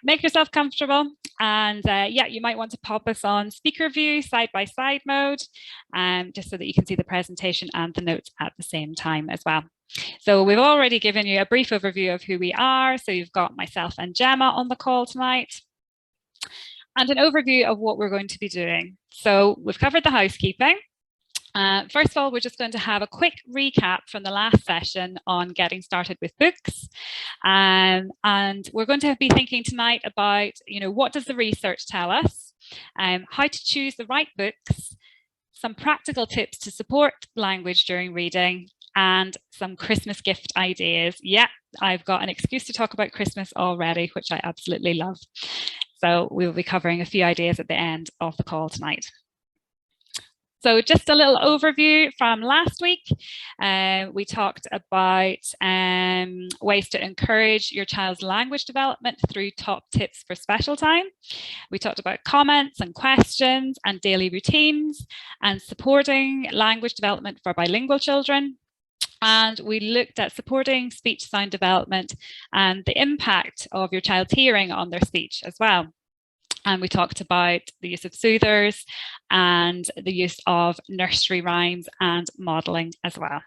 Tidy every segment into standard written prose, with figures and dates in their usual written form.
make yourself comfortable, and yeah, you might want to pop us on speaker view side-by-side mode, just so that you can see the presentation and the notes at the same time as well. So we've already given you a brief overview of who we are. So you've got myself and Gemma on the call tonight, and an overview of what we're going to be doing. So we've covered the housekeeping. First of all, we're just going to have a quick recap from the last session on getting started with books. And we're going to be thinking tonight about, what does the research tell us? How to choose the right books, some practical tips to support language during reading, and some Christmas gift ideas. Yeah, I've got an excuse to talk about Christmas already, which I absolutely love. So we will be covering a few ideas at the end of the call tonight. So just a little overview from last week. We talked about ways to encourage your child's language development through top tips for special time. We talked about comments and questions and daily routines and supporting language development for bilingual children. And we looked at supporting speech sound development and the impact of your child's hearing on their speech as well. And we talked about the use of soothers and the use of nursery rhymes and modelling as well.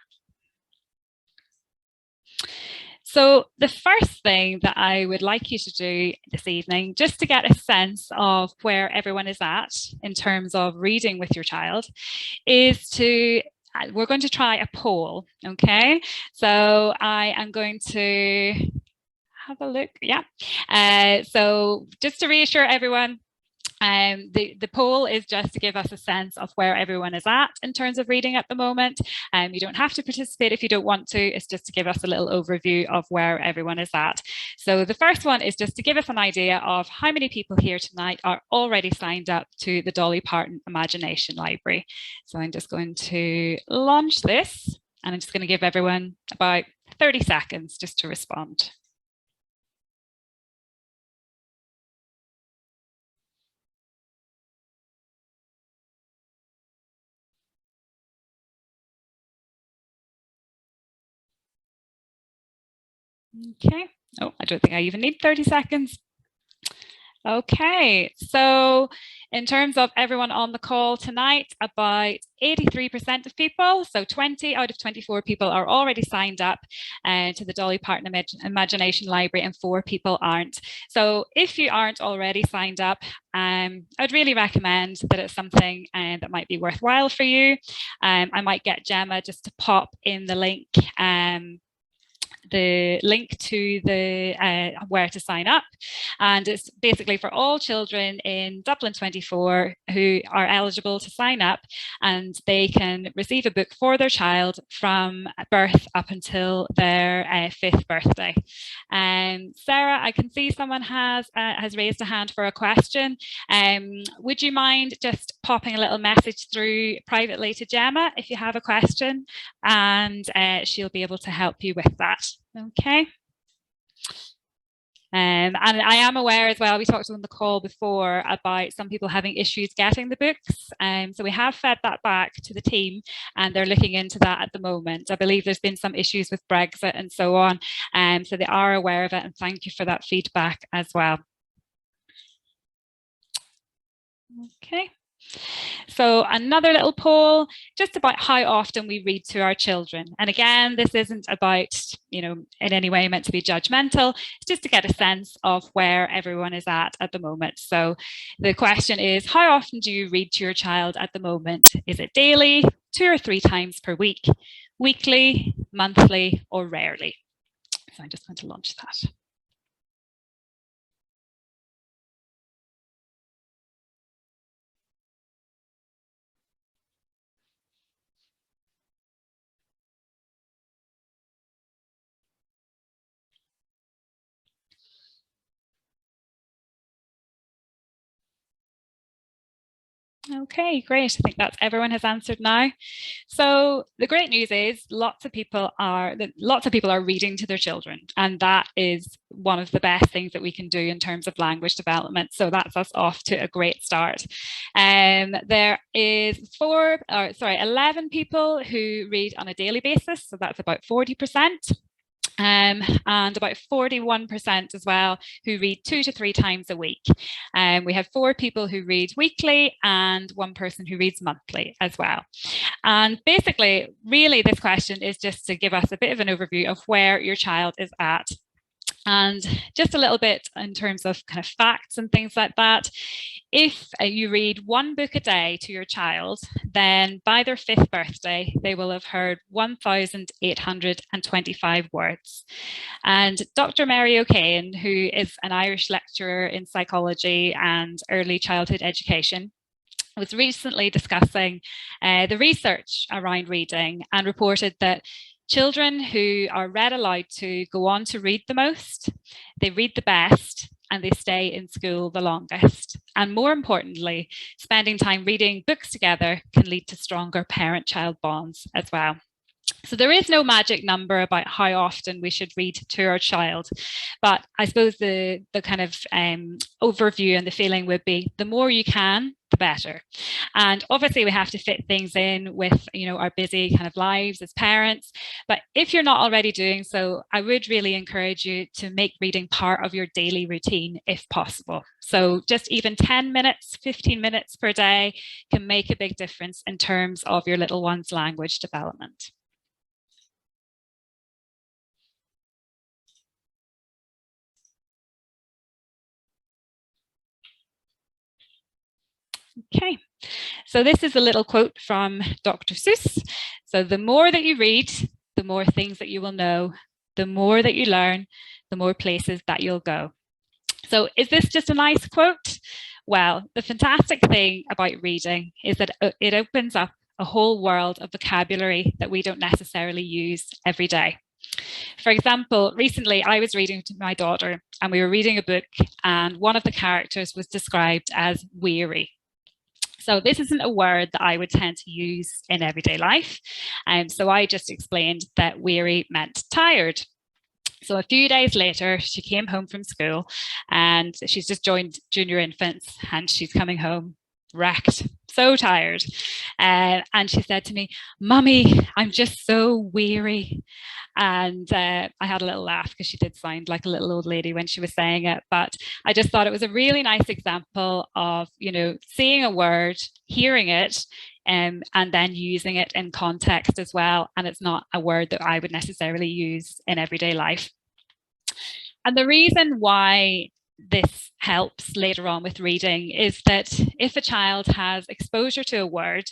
So the first thing that I would like you to do this evening, just to get a sense of where everyone is at in terms of reading with your child, is we're going to try a poll, okay? So I am going to have a look. Yeah. So just to reassure everyone, the poll is just to give us a sense of where everyone is at in terms of reading at the moment. You don't have to participate if you don't want to. It's just to give us a little overview of where everyone is at. So the first one is just to give us an idea of how many people here tonight are already signed up to the Dolly Parton Imagination Library. So I'm just going to launch this, and I'm just going to give everyone about 30 seconds just to respond. Okay. Oh, I don't think I even need 30 seconds. Okay, so in terms of everyone on the call tonight, about 83% of people, so 20 out of 24 people are already signed up to the Dolly Parton Imagination Library, and 4 people aren't. So if you aren't already signed up, I'd really recommend that it's something that might be worthwhile for you. I might get Gemma just to pop in the link to the where to sign up, and it's basically for all children in Dublin 24 who are eligible to sign up, and they can receive a book for their child from birth up until their 5th birthday. Sarah, I can see someone has raised a hand for a question. Would you mind just popping a little message through privately to Gemma if you have a question, and she'll be able to help you with that. Okay. And I am aware as well, we talked on the call before about some people having issues getting the books. So we have fed that back to the team, and they're looking into that at the moment. I believe there's been some issues with Brexit and so on. So they are aware of it, and thank you for that feedback as well. Okay. So another little poll, just about how often we read to our children. And again, this isn't about, in any way meant to be judgmental. It's just to get a sense of where everyone is at the moment. So the question is, how often do you read to your child at the moment? Is it daily, 2 or 3 times per week, weekly, monthly, or rarely? So I'm just going to launch that. Okay, great. I think that's everyone has answered now. So the great news is lots of people are reading to their children, and that is one of the best things that we can do in terms of language development. So that's us off to a great start. There is 11 people who read on a daily basis, so that's about 40%. and about 41% as well who read 2 to 3 times a week. We have 4 people who read weekly and 1 person who reads monthly as well. And basically, really, this question is just to give us a bit of an overview of where your child is at. And just a little bit in terms of kind of facts and things like that. If you read 1 book a day to your child, then by their 5th birthday, they will have heard 1,825 words. And Dr. Mary O'Kane, who is an Irish lecturer in psychology and early childhood education, was recently discussing the research around reading and reported that children who are read aloud to go on to read the most, they read the best, and they stay in school the longest. And more importantly, spending time reading books together can lead to stronger parent-child bonds as well. So there is no magic number about how often we should read to our child, but I suppose the kind of overview and the feeling would be the more you can, the better. And obviously we have to fit things in with, you know, our busy kind of lives as parents. But if you're not already doing so, I would really encourage you to make reading part of your daily routine if possible. So just even 10 minutes, 15 minutes per day can make a big difference in terms of your little one's language development. Okay, so this is a little quote from Dr. Seuss. So the more that you read, the more things that you will know, the more that you learn, the more places that you'll go. So is this just a nice quote? Well, the fantastic thing about reading is that it opens up a whole world of vocabulary that we don't necessarily use every day. For example, recently I was reading to my daughter and we were reading a book and one of the characters was described as weary. So this isn't a word that I would tend to use in everyday life. So I just explained that weary meant tired. So a few days later, she came home from school and she's just joined junior infants and she's coming home wrecked, so tired. And she said to me, "Mummy, I'm just so weary." And I had a little laugh because she did sound like a little old lady when she was saying it. But I just thought it was a really nice example of, you know, seeing a word, hearing it, and then using it in context as well. And it's not a word that I would necessarily use in everyday life. And the reason why this helps later on with reading is that if a child has exposure to a word,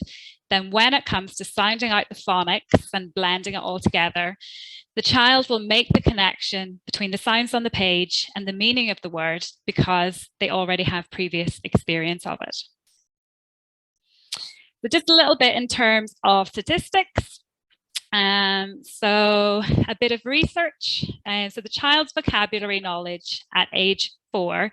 then when it comes to sounding out the phonics and blending it all together, the child will make the connection between the sounds on the page and the meaning of the word because they already have previous experience of it. So just a little bit in terms of statistics. So a bit of research. So the child's vocabulary knowledge at age 4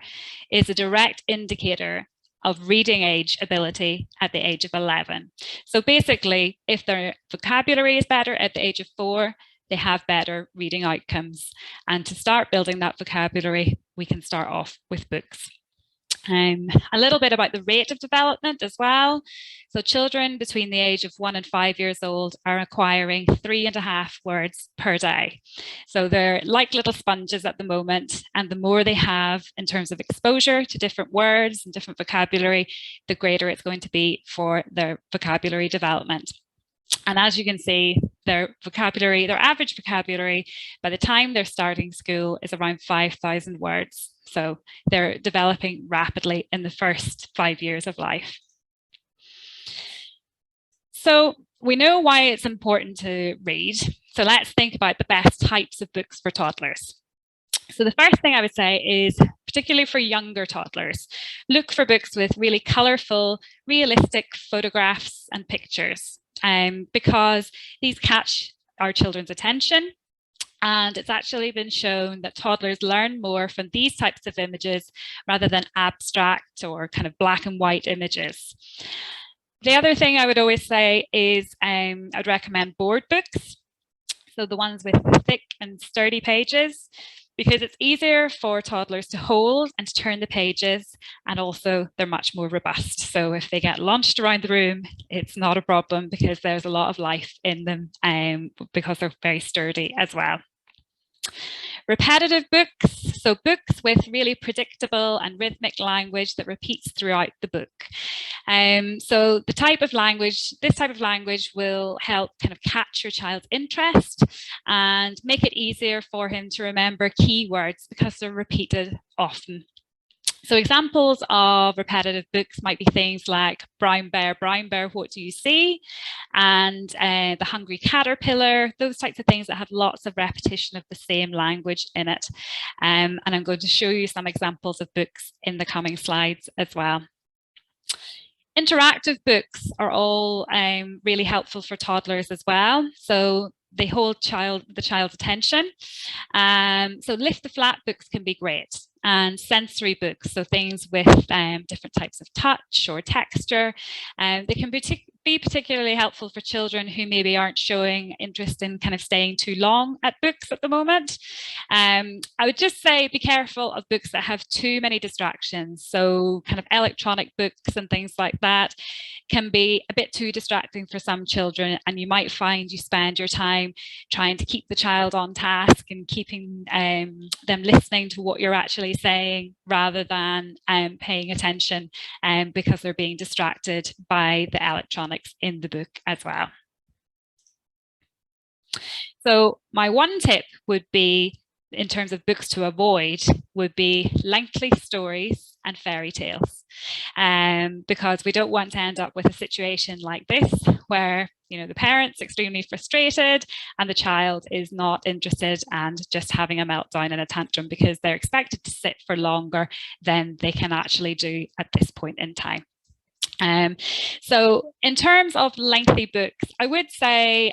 is a direct indicator of reading age ability at the age of 11. So basically, if their vocabulary is better at the age of 4, they have better reading outcomes. And to start building that vocabulary, we can start off with books. A little bit about the rate of development as well. So children between the age of 1 and 5 years old are acquiring 3.5 words per day. So they're like little sponges at the moment, and the more they have in terms of exposure to different words and different vocabulary, the greater it's going to be for their vocabulary development. And as you can see, their vocabulary, their average vocabulary, by the time they're starting school is around 5,000 words. So they're developing rapidly in the first 5 years of life. So we know why it's important to read. So let's think about the best types of books for toddlers. So the first thing I would say is, particularly for younger toddlers, look for books with really colourful, realistic photographs and pictures. Because these catch our children's attention. And it's actually been shown that toddlers learn more from these types of images rather than abstract or kind of black and white images. The other thing I would always say is I'd recommend board books. So the ones with the thick and sturdy pages, because it's easier for toddlers to hold and to turn the pages, and also they're much more robust. So if they get launched around the room, it's not a problem because there's a lot of life in them because they're very sturdy as well. Repetitive books, so books with really predictable and rhythmic language that repeats throughout the book. So this type of language will help kind of catch your child's interest and make it easier for him to remember key words because they're repeated often. So examples of repetitive books might be things like brown bear, what do you see? And the hungry caterpillar, those types of things that have lots of repetition of the same language in it. And I'm going to show you some examples of books in the coming slides as well. Interactive books are all really helpful for toddlers as well. So they hold the child's attention. So lift the flat books can be great. And sensory books, so things with different types of touch or texture. They can be particularly helpful for children who maybe aren't showing interest in kind of staying too long at books at the moment. I would just say be careful of books that have too many distractions. So kind of electronic books and things like that can be a bit too distracting for some children, and you might find you spend your time trying to keep the child on task and keeping them listening to what you're actually saying rather than paying attention because they're being distracted by the electronics in the book as well. So my one tip would be, in terms of books to avoid, would be lengthy stories and fairy tales, because we don't want to end up with a situation like this where the parent's extremely frustrated and the child is not interested and just having a meltdown and a tantrum because they're expected to sit for longer than they can actually do at this point in time. So in terms of lengthy books, I would say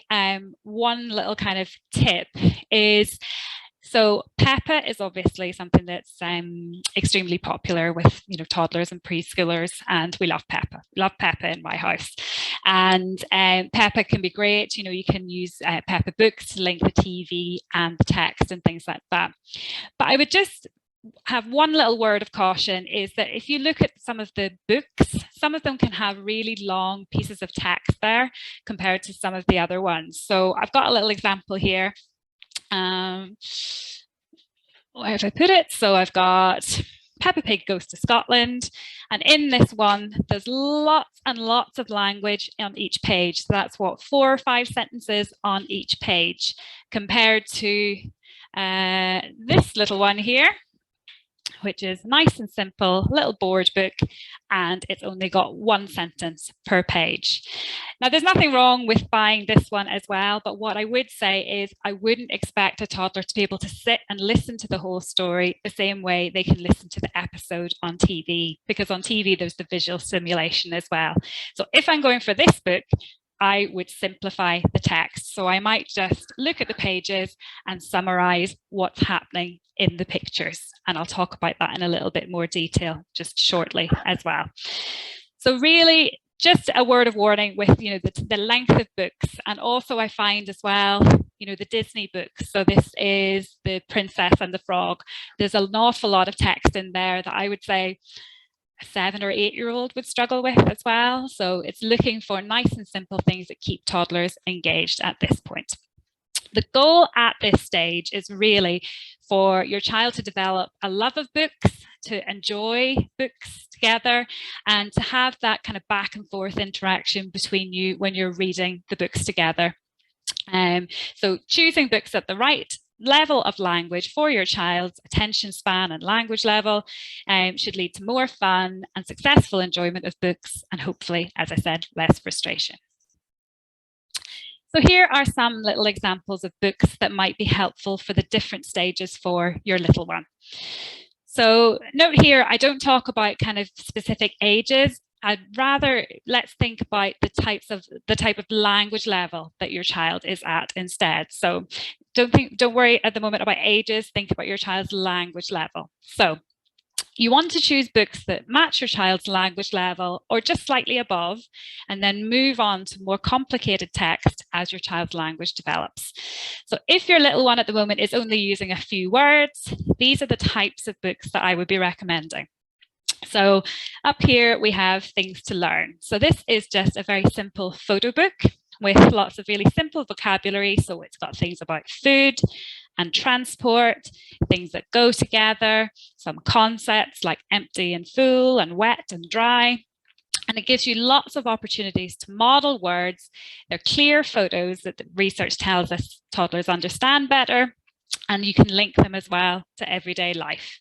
one little kind of tip is, so Peppa is obviously something that's extremely popular with toddlers and preschoolers, and we love Peppa. We love Peppa in my house, and Peppa can be great. You can use Peppa books to link the TV and the text and things like that. But I would just have one little word of caution, is that if you look at some of the books, some of them can have really long pieces of text there compared to some of the other ones. So I've got a little example here. Where have I put it? So I've got Peppa Pig Goes to Scotland, and in this one there's lots and lots of language on each page. So that's 4 or 5 sentences on each page, compared to this little one here, which is nice and simple, little board book, and it's only got 1 sentence per page. Now, there's nothing wrong with buying this one as well, but what I would say is I wouldn't expect a toddler to be able to sit and listen to the whole story the same way they can listen to the episode on TV, because on TV there's the visual stimulation as well. So if I'm going for this book, I would simplify the text. So I might just look at the pages and summarize what's happening in the pictures. And I'll talk about that in a little bit more detail just shortly as well. So really, just a word of warning with the length of books. And also I find as well, the Disney books. So this is The Princess and the Frog. There's an awful lot of text in there that I would say a 7 or 8-year-old would struggle with as well. So it's looking for nice and simple things that keep toddlers engaged at this point. The goal at this stage is really for your child to develop a love of books, to enjoy books together, and to have that kind of back and forth interaction between you when you're reading the books together. So choosing books at the right level of language for your child's attention span and language level should lead to more fun and successful enjoyment of books, and hopefully, as I said, less frustration. So here are some little examples of books that might be helpful for the different stages for your little one. So note here, I don't talk about kind of specific ages. I'd rather, let's think about the type of language level that your child is at instead. So don't worry at the moment about ages, think about your child's language level. So you want to choose books that match your child's language level or just slightly above, and then move on to more complicated text as your child's language develops. So if your little one at the moment is only using a few words, these are the types of books that I would be recommending. So up here we have Things to Learn. So this is just a very simple photo book with lots of really simple vocabulary. So it's got things about food and transport, things that go together, some concepts like empty and full and wet and dry. And it gives you lots of opportunities to model words. They're clear photos that the research tells us toddlers understand better, and you can link them as well to everyday life.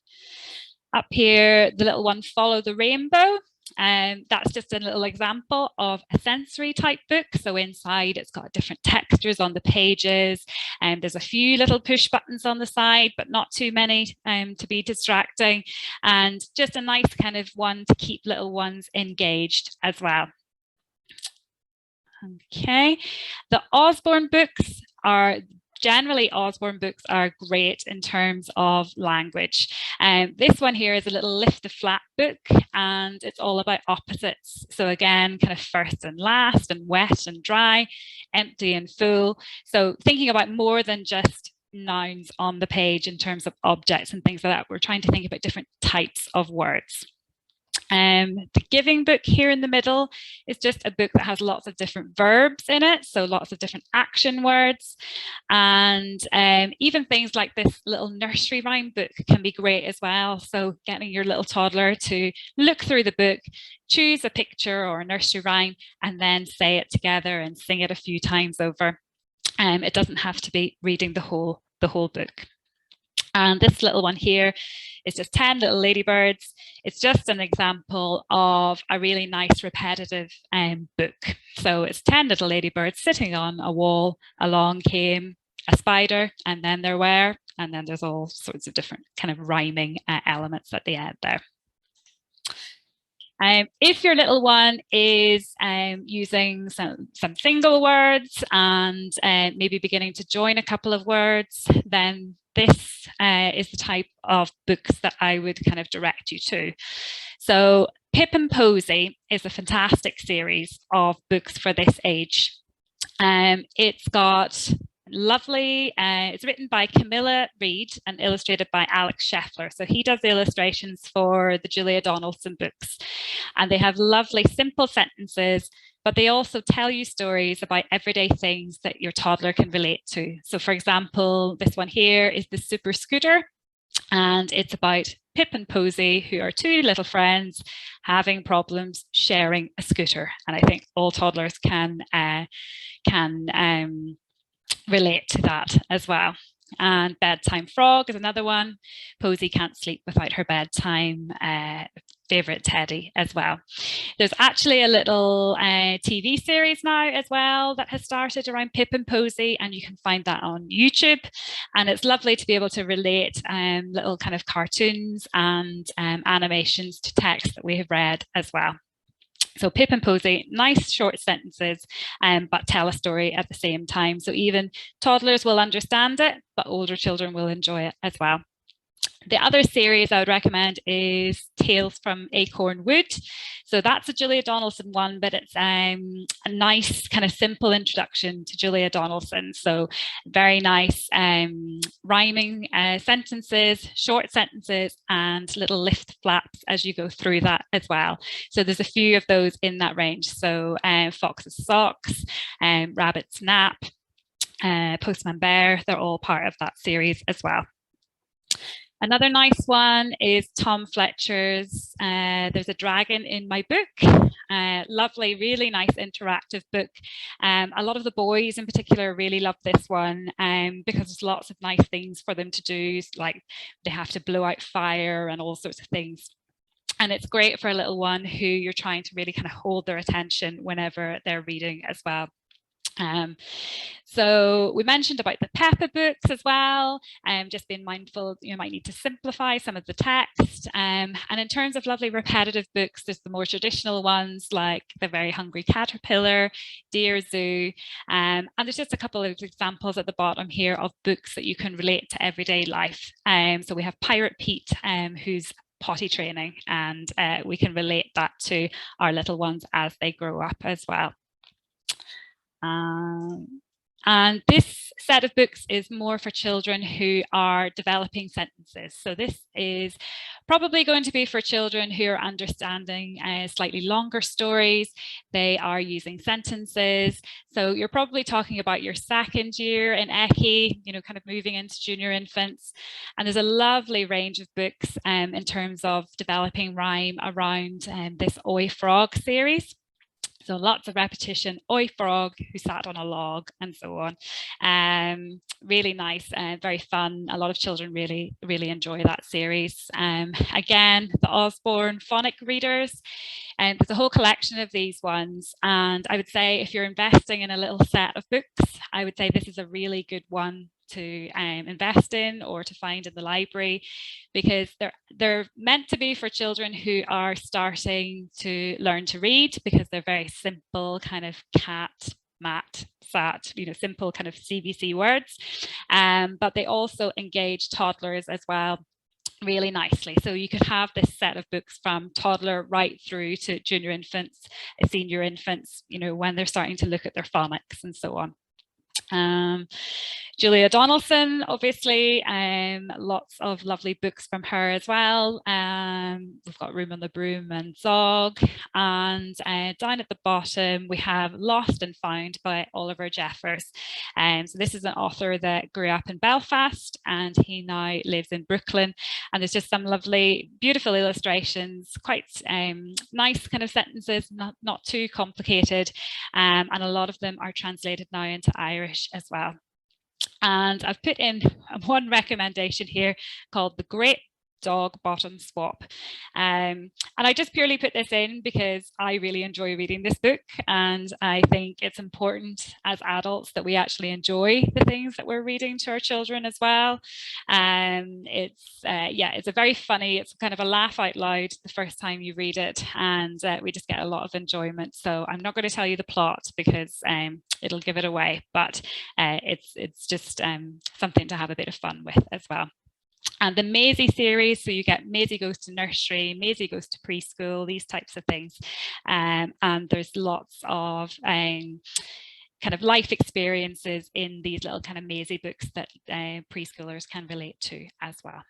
Up here, the little one, Follow the Rainbow. That's just a little example of a sensory type book. So inside it's got different textures on the pages, and there's a few little push buttons on the side, but not too many to be distracting, and just a nice kind of one to keep little ones engaged as well. Okay, the Osborne books are generally, Osborne books are great in terms of language. This one here is a little lift the flap book, and it's all about opposites. So again, kind of first and last, and wet and dry, empty and full. So thinking about more than just nouns on the page in terms of objects and things like that, we're trying to think about different types of words. The Giving book here in the middle is just a book that has lots of different verbs in it, so lots of different action words, and even things like this little nursery rhyme book can be great as well. So getting your little toddler to look through the book, choose a picture or a nursery rhyme, and then say it together and sing it a few times over. It doesn't have to be reading the whole book. And this little one here is just 10 little ladybirds. It's just an example of a really nice repetitive book. So it's 10 little ladybirds sitting on a wall. Along came a spider, and then there were, and then there's all sorts of different kind of rhyming elements at the end there. If your little one is using some single words and maybe beginning to join a couple of words, then this is the type of books that I would kind of direct you to. So Pip and Posy is a fantastic series of books for this age. It's got lovely, it's written by Camilla Reed and illustrated by Alex Scheffler. So he does the illustrations for the Julia Donaldson books, and they have lovely simple sentences, but they also tell you stories about everyday things that your toddler can relate to. So for example, this one here is the Super Scooter, and it's about Pip and Posy, who are two little friends having problems sharing a scooter. And I think all toddlers can relate to that as well. And Bedtime Frog is another one. Posy can't sleep without her bedtime favorite teddy as well. There's actually a little TV series now as well that has started around Pip and Posy, and you can find that on YouTube. And it's lovely to be able to relate little kind of cartoons and animations to text that we have read as well. So Pip and Posy, nice short sentences, but tell a story at the same time. So even toddlers will understand it, but older children will enjoy it as well. The other series I would recommend is Tales from Acorn Wood. So that's a Julia Donaldson one, but it's a nice kind of simple introduction to Julia Donaldson. So very nice rhyming sentences, short sentences, and little lift flaps as you go through that as well. So there's a few of those in that range. So Fox's Socks, Rabbit's Nap, Postman Bear, they're all part of that series as well. Another nice one is Tom Fletcher's There's a Dragon in My Book. Lovely, really nice interactive book. A lot of the boys in particular really love this one because there's lots of nice things for them to do, like they have to blow out fire and all sorts of things. And it's great for a little one who you're trying to really kind of hold their attention whenever they're reading as well. So we mentioned about the Peppa books as well, just being mindful you might need to simplify some of the text, and in terms of lovely repetitive books, there's the more traditional ones like The Very Hungry Caterpillar, Dear Zoo, and there's just a couple of examples at the bottom here of books that you can relate to everyday life. So we have Pirate Pete, who's potty training, and we can relate that to our little ones as they grow up as well. And this set of books is more for children who are developing sentences. So this is probably going to be for children who are understanding slightly longer stories. They are using sentences. So you're probably talking about your second year in ECI, kind of moving into junior infants. And there's a lovely range of books in terms of developing rhyme around this Oi Frog series. So lots of repetition, oi frog, who sat on a log, and so on. Really nice, very fun. A lot of children really enjoy that series. Again, the Osborne phonic readers. And there's a whole collection of these ones. And I would say if you're investing in a little set of books, I would say this is a really good one to invest in or to find in the library, because they're meant to be for children who are starting to learn to read, because they're very simple kind of cat, mat, sat, simple kind of CVC words, but they also engage toddlers as well really nicely. So you could have this set of books from toddler right through to junior infants, senior infants, when they're starting to look at their phonics and so on. Julia Donaldson, obviously, lots of lovely books from her as well. We've got Room on the Broom and Zog, and down at the bottom we have Lost and Found by Oliver Jeffers. So this is an author that grew up in Belfast and he now lives in Brooklyn, and there's just some lovely, beautiful illustrations, quite nice kind of sentences, not too complicated, and a lot of them are translated now into Irish as well. And I've put in one recommendation here called The Great Dog Bottom Swap. And I just purely put this in because I really enjoy reading this book, and I think it's important as adults that we actually enjoy the things that we're reading to our children as well. It's a very funny, it's kind of a laugh out loud the first time you read it, and we just get a lot of enjoyment. So I'm not going to tell you the plot because it'll give it away, but it's just something to have a bit of fun with as well. And the Maisie series, so you get Maisie Goes to Nursery, Maisie Goes to Preschool, these types of things. And there's lots of kind of life experiences in these little kind of Maisie books that preschoolers can relate to as well.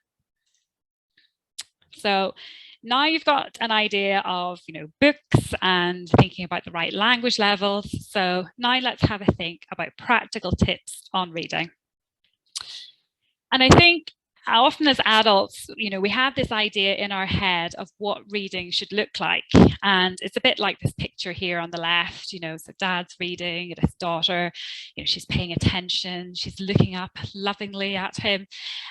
So now you've got an idea of, books and thinking about the right language levels. So now let's have a think about practical tips on reading. And I think often as adults, we have this idea in our head of what reading should look like. And it's a bit like this picture here on the left, so dad's reading at his daughter, she's paying attention, she's looking up lovingly at him.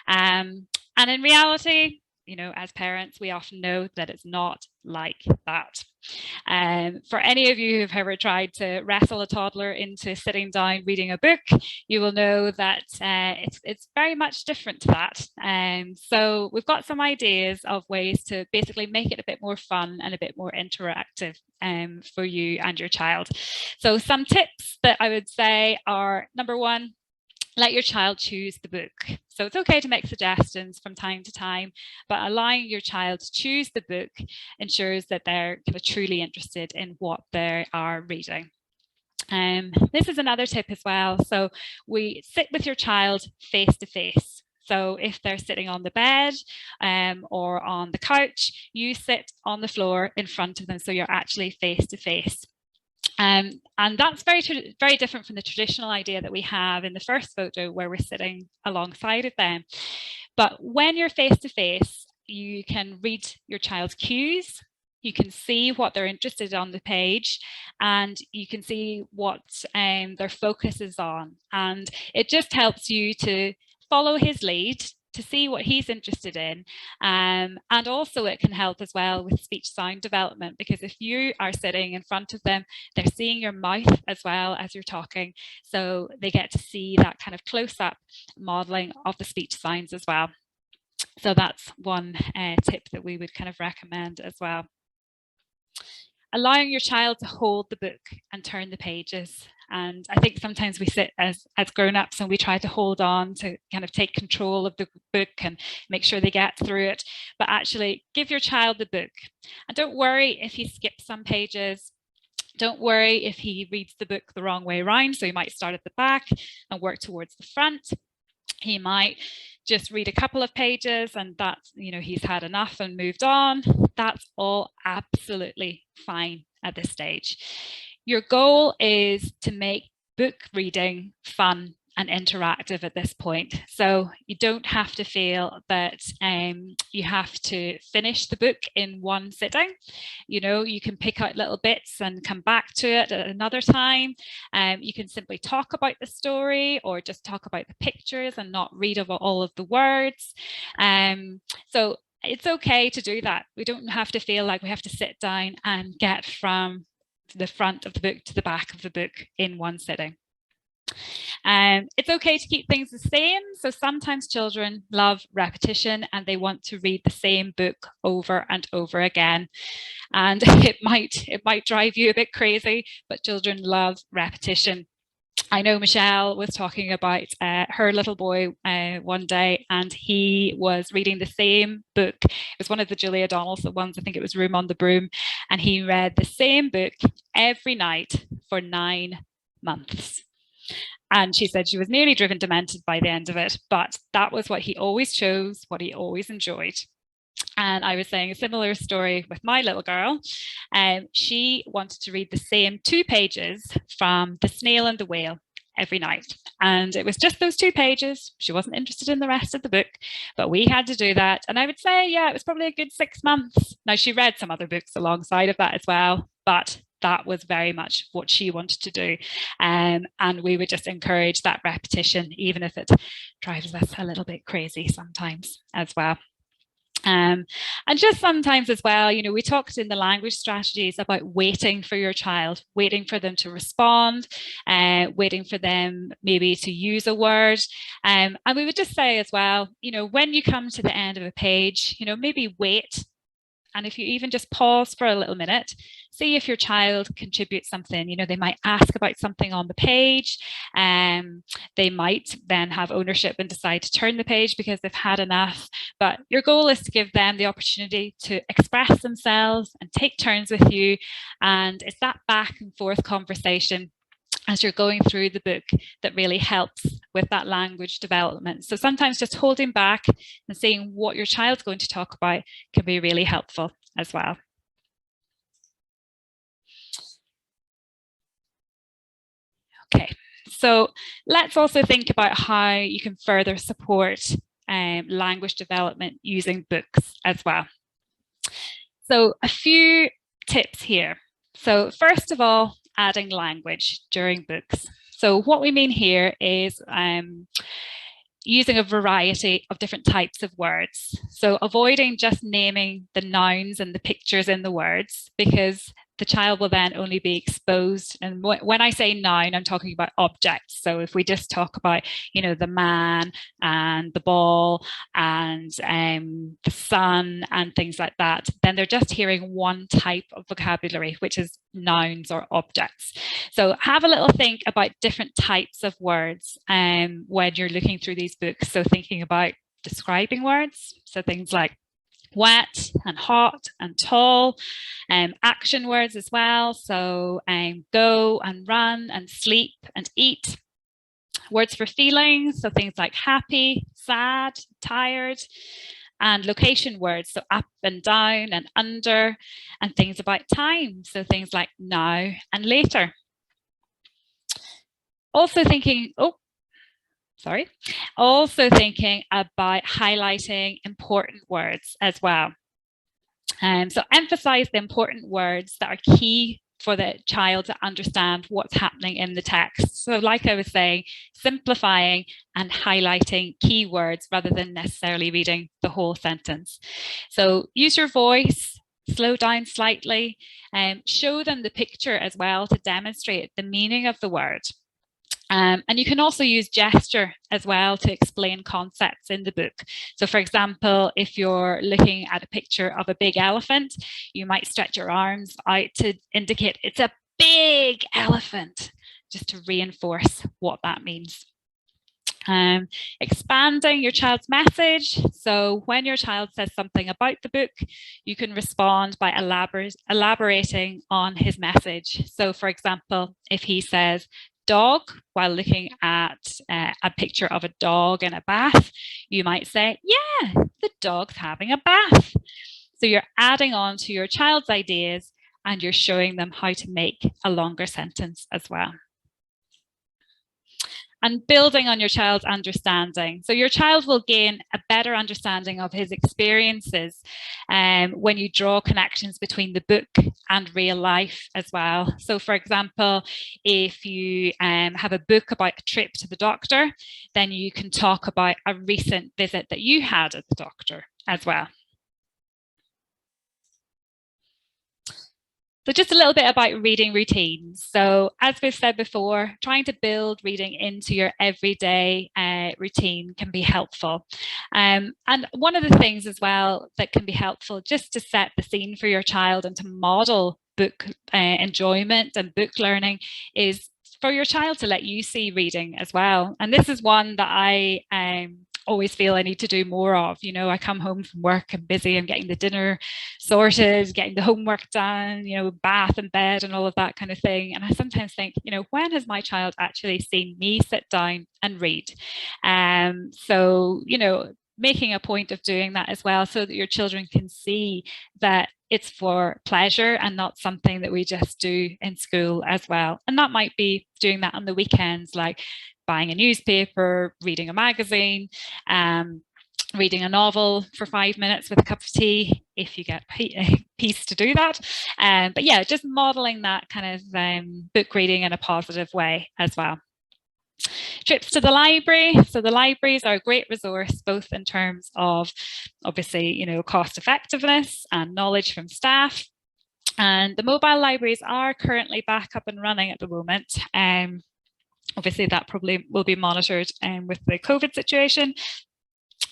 And in reality, as parents, we often know that it's not like that. For any of you who've ever tried to wrestle a toddler into sitting down reading a book, you will know that it's very much different to that. So we've got some ideas of ways to basically make it a bit more fun and a bit more interactive for you and your child. So some tips that I would say are, number one, let your child choose the book. So it's okay to make suggestions from time to time, but allowing your child to choose the book ensures that they're kind of truly interested in what they are reading. This is another tip as well. So we sit with your child face to face. So if they're sitting on the bed or on the couch, you sit on the floor in front of them, so you're actually face to face. And that's very different from the traditional idea that we have in the first photo where we're sitting alongside of them. But when you're face to face, you can read your child's cues, you can see what they're interested in on the page, and you can see what their focus is on. And it just helps you to follow his lead, to see what he's interested in. And also it can help as well with speech sound development, because if you are sitting in front of them, they're seeing your mouth as well as you're talking. So they get to see that kind of close-up modeling of the speech sounds as well. So that's one tip that we would kind of recommend as well. Allowing your child to hold the book and turn the pages. And I think sometimes we sit as grown-ups and we try to hold on to kind of take control of the book and make sure they get through it. But actually give your child the book. And don't worry if he skips some pages. Don't worry if he reads the book the wrong way around. So he might start at the back and work towards the front. He might just read a couple of pages and that's, he's had enough and moved on. That's all absolutely fine at this stage. Your goal is to make book reading fun and interactive at this point. So you don't have to feel that you have to finish the book in one sitting. You can pick out little bits and come back to it at another time. You can simply talk about the story or just talk about the pictures and not read about all of the words. So it's okay to do that. We don't have to feel like we have to sit down and get from the front of the book to the back of the book in one sitting. It's okay to keep things the same. So sometimes children love repetition and they want to read the same book over and over again. And it might drive you a bit crazy, but children love repetition. I know Michelle was talking about her little boy one day, and he was reading the same book. It was one of the Julia Donald's ones. I think it was Room on the Broom. And he read the same book every night for 9 months. And she said she was nearly driven demented by the end of it, but that was what he always chose, what he always enjoyed. And I was saying a similar story with my little girl. She wanted to read the same 2 pages from The Snail and the Whale every night. And it was just those 2 pages. She wasn't interested in the rest of the book, but we had to do that. And I would say, yeah, it was probably a good 6 months. Now, she read some other books alongside of that as well, but that was very much what she wanted to do. And we would just encourage that repetition, even if it drives us a little bit crazy sometimes as well. And just sometimes as well, we talked in the language strategies about waiting for your child, waiting for them to respond, waiting for them maybe to use a word. And we would just say as well, when you come to the end of a page, maybe wait. And if you even just pause for a little minute, see if your child contributes something. They might ask about something on the page. They might then have ownership and decide to turn the page because they've had enough. But your goal is to give them the opportunity to express themselves and take turns with you. And it's that back and forth conversation as you're going through the book that really helps with that language development. So sometimes just holding back and seeing what your child's going to talk about can be really helpful as well. Okay, so let's also think about how you can further support language development using books as well. So a few tips here. So first of all, adding language during books. So what we mean here is using a variety of different types of words. So avoiding just naming the nouns and the pictures in the words, because the child will then only be exposed. And when I say noun, I'm talking about objects. So if we just talk about, the man and the ball and the sun and things like that, then they're just hearing one type of vocabulary, which is nouns or objects. So have a little think about different types of words when you're looking through these books. So thinking about describing words. So things like wet and hot and tall, action words as well. So go and run and sleep and eat. Words for feelings, so things like happy, sad, tired, and location words, so up and down and under, and things about time, so things like now and later. Also thinking about highlighting important words as well. So emphasize the important words that are key for the child to understand what's happening in the text. So like I was saying, simplifying and highlighting key words rather than necessarily reading the whole sentence. So use your voice, slow down slightly, and show them the picture as well to demonstrate the meaning of the word. And you can also use gesture as well to explain concepts in the book. So for example, if you're looking at a picture of a big elephant, you might stretch your arms out to indicate it's a big elephant, just to reinforce what that means. Expanding your child's message. So when your child says something about the book, you can respond by elaborating on his message. So for example, if he says dog while looking at a picture of a dog in a bath, you might say, yeah, the dog's having a bath. So you're adding on to your child's ideas and you're showing them how to make a longer sentence as well. And building on your child's understanding. So your child will gain a better understanding of his experiences when you draw connections between the book and real life as well. So for example, if you have a book about a trip to the doctor, then you can talk about a recent visit that you had at the doctor as well. So just a little bit about reading routines. So as we've said before, trying to build reading into your everyday routine can be helpful. And one of the things as well that can be helpful just to set the scene for your child and to model book enjoyment and book learning is for your child to let you see reading as well. And this is one that I always feel I need to do more of. You know, I come home from work, I'm busy, I'm getting the dinner sorted, getting the homework done, you know, bath and bed and all of that kind of thing. And I sometimes think, you know, when has my child actually seen me sit down and read? So, you know, making a point of doing that as well so that your children can see that it's for pleasure and not something that we just do in school as well. And that might be doing that on the weekends, like buying a newspaper, reading a magazine, reading a novel for 5 minutes with a cup of tea, if you get peace to do that. But yeah, just modeling that kind of book reading in a positive way as well. Trips to the library. So the libraries are a great resource, both in terms of obviously, you know, cost effectiveness and knowledge from staff. And the mobile libraries are currently back up and running at the moment. Obviously, that probably will be monitored with the COVID situation.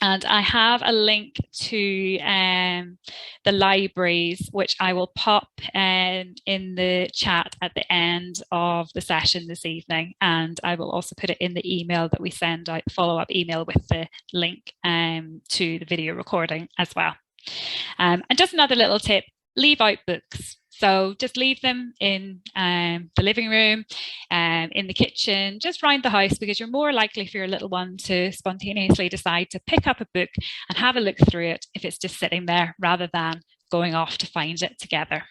And I have a link to the libraries, which I will pop in the chat at the end of the session this evening. And I will also put it in the email that we send out, follow-up email with the link to the video recording as well. And just another little tip, leave out books. So just leave them in the living room, in the kitchen, just around the house, because you're more likely for your little one to spontaneously decide to pick up a book and have a look through it if it's just sitting there rather than going off to find it together.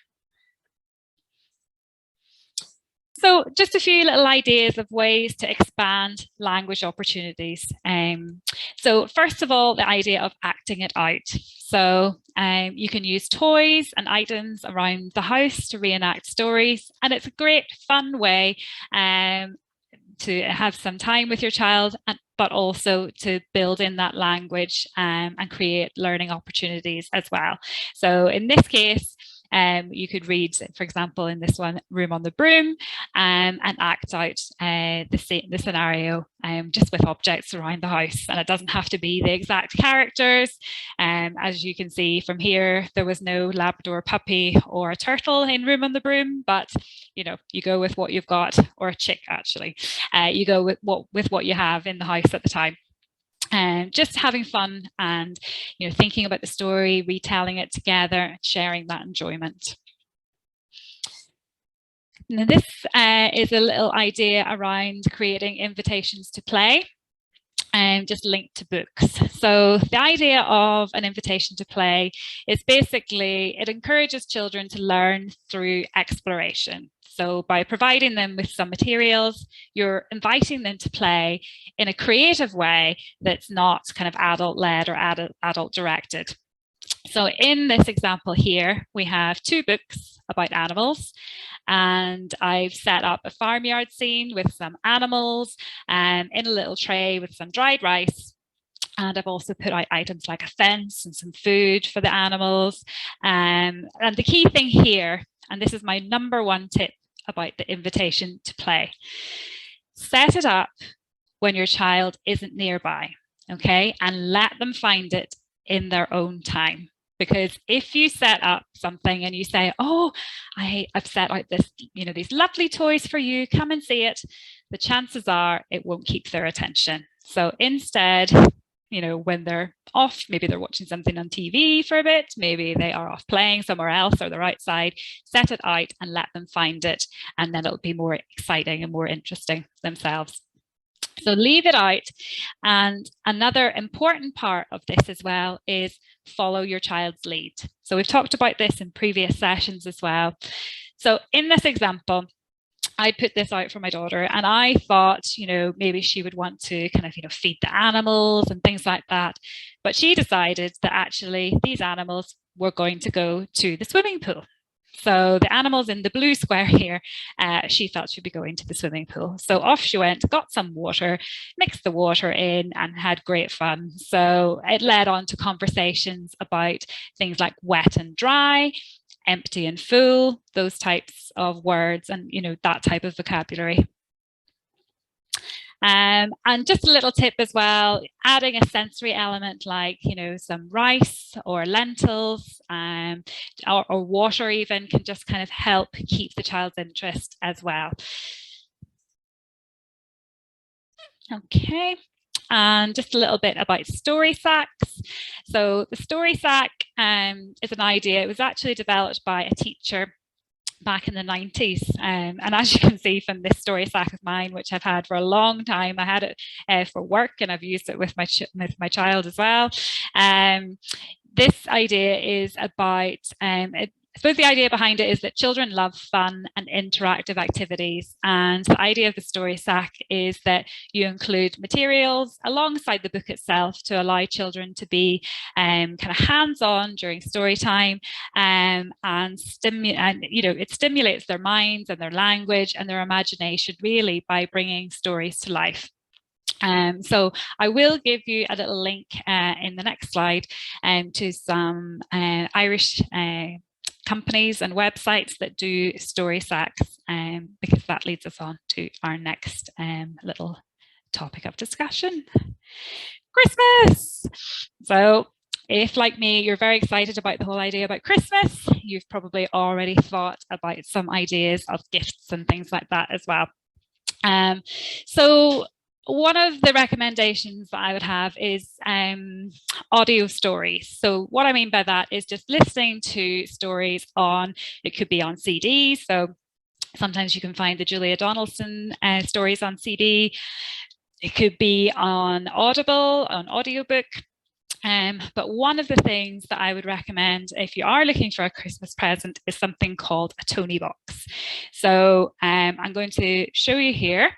So just a few little ideas of ways to expand language opportunities. So first of all, the idea of acting it out. So you can use toys and items around the house to reenact stories. And it's a great fun way to have some time with your child, but also to build in that language and create learning opportunities as well. So in this case, you could read, for example, in this one, Room on the Broom, and act out the scenario just with objects around the house. And it doesn't have to be the exact characters. As you can see from here, there was no Labrador puppy or a turtle in Room on the Broom, but you know, you go with what you've got, or a chick actually. You go with what you have in the house at the time. Just having fun and, you know, thinking about the story, retelling it together, sharing that enjoyment. Now this is a little idea around creating invitations to play. Just linked to books. So the idea of an invitation to play is basically, it encourages children to learn through exploration. So by providing them with some materials, you're inviting them to play in a creative way that's not kind of adult-led or adult-directed. So in this example here, we have 2 books about animals, and I've set up a farmyard scene with some animals in a little tray with some dried rice. And I've also put out items like a fence and some food for the animals. And the key thing here, and this is my #1 tip about the invitation to play, set it up when your child isn't nearby, okay? And let them find it in their own time. Because if you set up something and you say, oh, I've set out this, you know, these lovely toys for you, come and see it, the chances are it won't keep their attention. So instead, when they're off, maybe they're watching something on TV for a bit, maybe they are off playing somewhere else or they're outside, set it out and let them find it. And then it'll be more exciting and more interesting themselves. So leave it out. And another important part of this as well is follow your child's lead. So we've talked about this in previous sessions as well. So in this example, I put this out for my daughter and I thought, maybe she would want to kind of, feed the animals and things like that. But she decided that actually these animals were going to go to the swimming pool. So the animals in the blue square here, she felt she'd be going to the swimming pool. So off she went, got some water, mixed the water in and had great fun. So it led on to conversations about things like wet and dry, empty and full, those types of words and, that type of vocabulary. And just a little tip as well, adding a sensory element like, some rice or lentils or water even can just kind of help keep the child's interest as well. Okay. And just a little bit about story sacks. So the story sack is an idea. It was actually developed by a teacher back in the 90s. And as you can see from this story sack of mine, which I've had for a long time, I had it for work and I've used it with my child as well. This idea is about, I suppose the idea behind it is that children love fun and interactive activities. And the idea of the story sack is that you include materials alongside the book itself to allow children to be kind of hands-on during story time and it stimulates their minds and their language and their imagination really by bringing stories to life. So I will give you a little link in the next slide to some Irish companies and websites that do story sacks, because that leads us on to our next little topic of discussion. Christmas! So if, like me, you're very excited about the whole idea about Christmas, you've probably already thought about some ideas of gifts and things like that as well. So one of the recommendations that I would have is audio stories. So what I mean by that is just listening to stories it could be on CDs. So sometimes you can find the Julia Donaldson stories on CD. It could be on Audible, on audiobook. But one of the things that I would recommend if you are looking for a Christmas present is something called a Tony box. So I'm going to show you here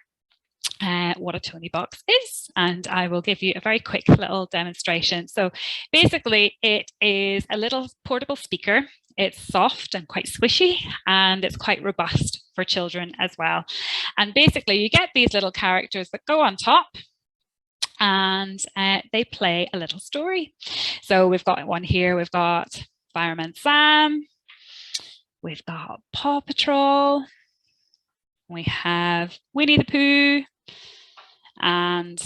what a Tony box is, and I will give you a very quick little demonstration. So basically it is a little portable speaker. It's soft and quite squishy and it's quite robust for children as well. And basically you get these little characters that go on top and they play a little story. So we've got one here, we've got Fireman Sam, we've got Paw Patrol, we have Winnie the Pooh, and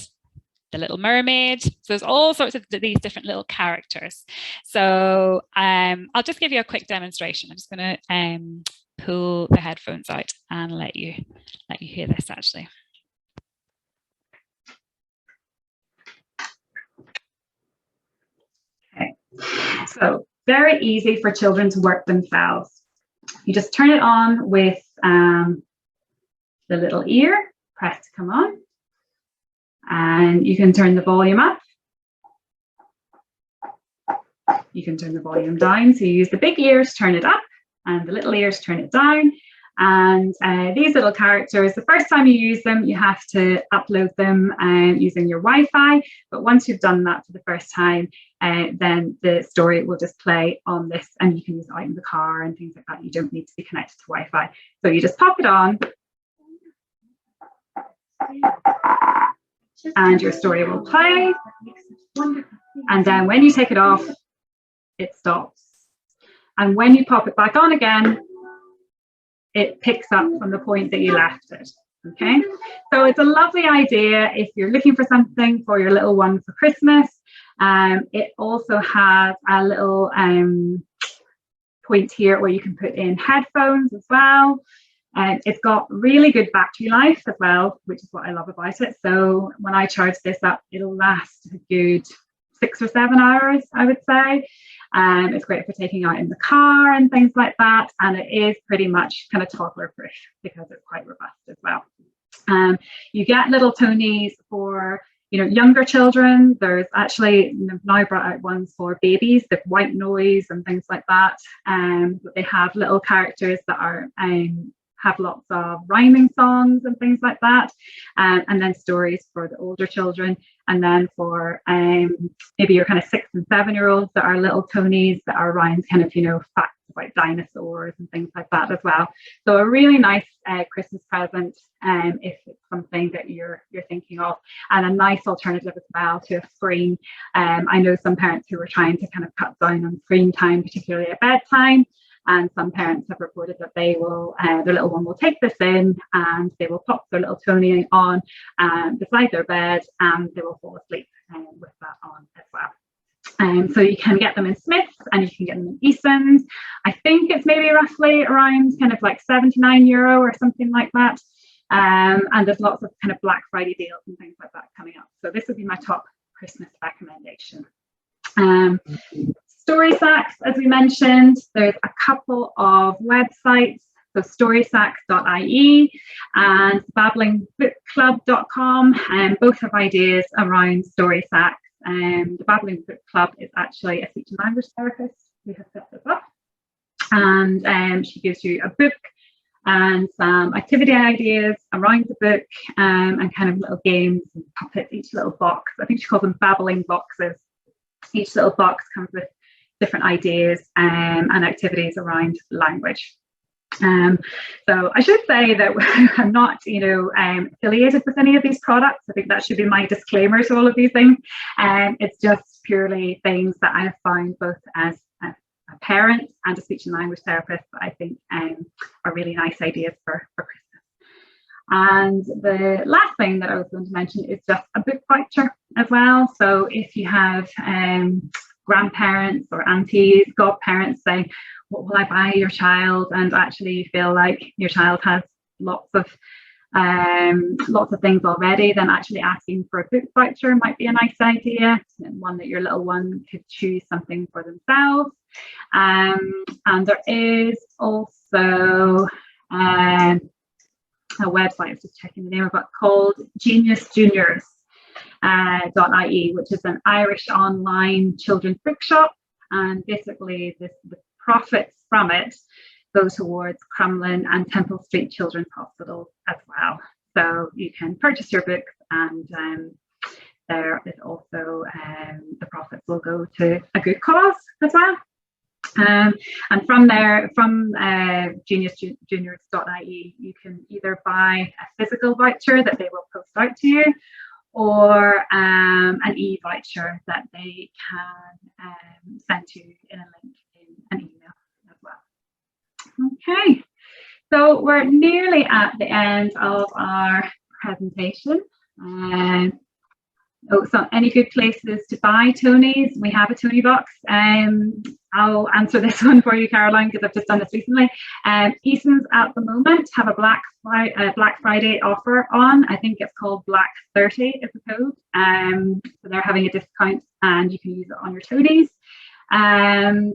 the Little Mermaid. So there's all sorts of these different little characters. So I'll just give you a quick demonstration. I'm just going to pull the headphones out and let you hear this actually. Okay, so very easy for children to work themselves. You just turn it on with the little ear, press to come on. And you can turn the volume up. You can turn the volume down. So you use the big ears, turn it up, and the little ears, turn it down. And these little characters, the first time you use them, you have to upload them using your Wi-Fi. But once you've done that for the first time, then the story will just play on this, and you can use it out in the car and things like that. You don't need to be connected to Wi-Fi. So you just pop it on. And your story will play, and then when you take it off, it stops. And when you pop it back on again, it picks up from the point that you left it. Okay, so it's a lovely idea if you're looking for something for your little one for Christmas. It also has a little point here where you can put in headphones as well. It's got really good battery life as well, which is what I love about it. So when I charge this up, it'll last a good 6 or 7 hours, I would say. It's great for taking out in the car and things like that. And it is pretty much kind of toddler proof because it's quite robust as well. You get little Tonys for younger children. There's actually now brought out ones for babies, the white noise and things like that. But they have little characters that are have lots of rhyming songs and things like that, and then stories for the older children, and then for maybe your kind of 6 and 7 year olds that are little Tonys that are around kind of facts about dinosaurs and things like that as well. So a really nice Christmas present if it's something that you're thinking of, and a nice alternative as well to a screen. I know some parents who are trying to kind of cut down on screen time, particularly at bedtime. And some parents have reported that they will, their little one will take this in and they will pop their little Tony on beside their bed, and they will fall asleep with that on as well. So you can get them in Smiths and you can get them in Eason's. I think it's maybe roughly around kind of like €79 or something like that. And there's lots of kind of Black Friday deals and things like that coming up. So this would be my top Christmas recommendation. StorySacks, as we mentioned, there's a couple of websites, so storysacks.ie and babblingbookclub.com, and both have ideas around StorySacks. The Babbling Book Club is actually a speech and language therapist who has set this up, and she gives you a book and some activity ideas around the book, and kind of little games and puppets, each little box. I think she calls them babbling boxes. Each little box comes with different ideas and activities around language. So I should say that I'm not, affiliated with any of these products. I think that should be my disclaimer to all of these things. It's just purely things that I have found both as a parent and a speech and language therapist that I think are really nice ideas for Christmas. And the last thing that I was going to mention is just a book voucher as well. So if you have grandparents or aunties, godparents saying, what will I buy your child? And actually you feel like your child has lots of things already, then actually asking for a book voucher might be a nice idea, and one that your little one could choose something for themselves. And there is also a website, I was just checking the name of it, called Genius Juniors. .ie, which is an Irish online children's bookshop, and basically the profits from it go towards Crumlin and Temple Street Children's Hospital as well. So you can purchase your books, and there is also the profits will go to a good cause as well. And from there, from geniusjuniors.ie, you can either buy a physical voucher that they will post out to you, or an e-voucher that they can send to you in a link in an email as well. Okay, so we're nearly at the end of our presentation. So any good places to buy Tonys? We have a Tony box. I'll answer this one for you, Caroline, because I've just done this recently. Eason's at the moment have a Black Friday offer on. I think it's called Black 30 is the code. So they're having a discount and you can use it on your Tonys.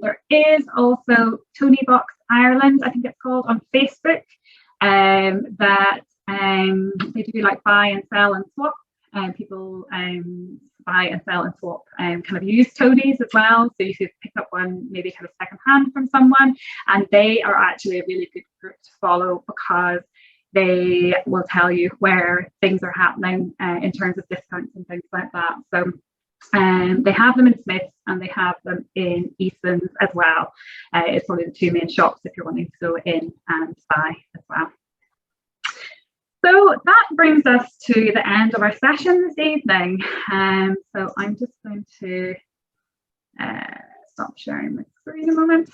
There is also Tony Box Ireland, I think it's called, on Facebook, that they do like buy and sell and swap. People buy and sell and swap kind of used Tonys as well. So you could pick up one maybe kind of second hand from someone, and they are actually a really good group to follow because they will tell you where things are happening in terms of discounts and things like that. So they have them in Smiths and they have them in Eason's as well. It's probably the two main shops if you're wanting to go in and buy as well. So that brings us to the end of our session this evening. So I'm just going to stop sharing my screen a moment.